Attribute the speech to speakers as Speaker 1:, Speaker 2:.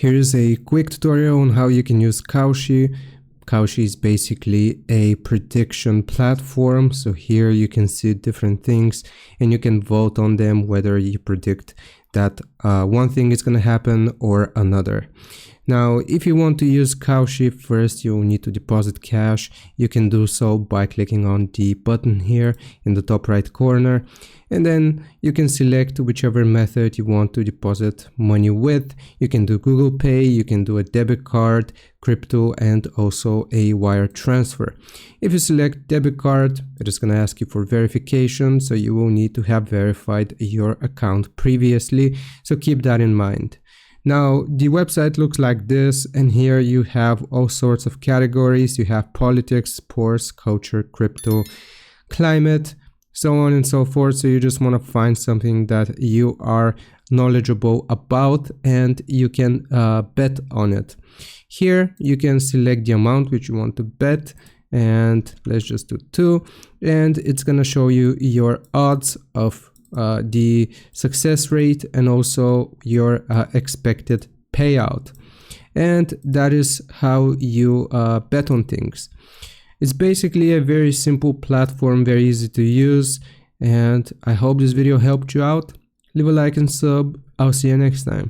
Speaker 1: Here's a quick tutorial on how you can use Kalshi. Kalshi is basically a prediction platform. So here you can see different things and you can vote on them, whether you predict that one thing is going to happen or another. Now, if you want to use Kalshi, first you'll need to deposit cash. You can do so by clicking on the button here in the top right corner, and then you can select whichever method you want to deposit money with. You can do Google Pay, you can do a debit card, crypto, and also a wire transfer. If you select debit card, it is going to ask you for verification, so you will need to have verified your account previously, so keep that in mind. Now, the website looks like this, and here you have all sorts of categories. You have politics, sports, culture, crypto, climate, so on and so forth. So you just want to find something that you are knowledgeable about and you can bet on it. Here you can select the amount which you want to bet, and let's just do 2, and it's going to show you your odds of the success rate and also your expected payout. And that is how you bet on things. It's basically a very simple platform, very easy to use, and I hope this video helped you out. Leave a like and sub. I'll see you next time.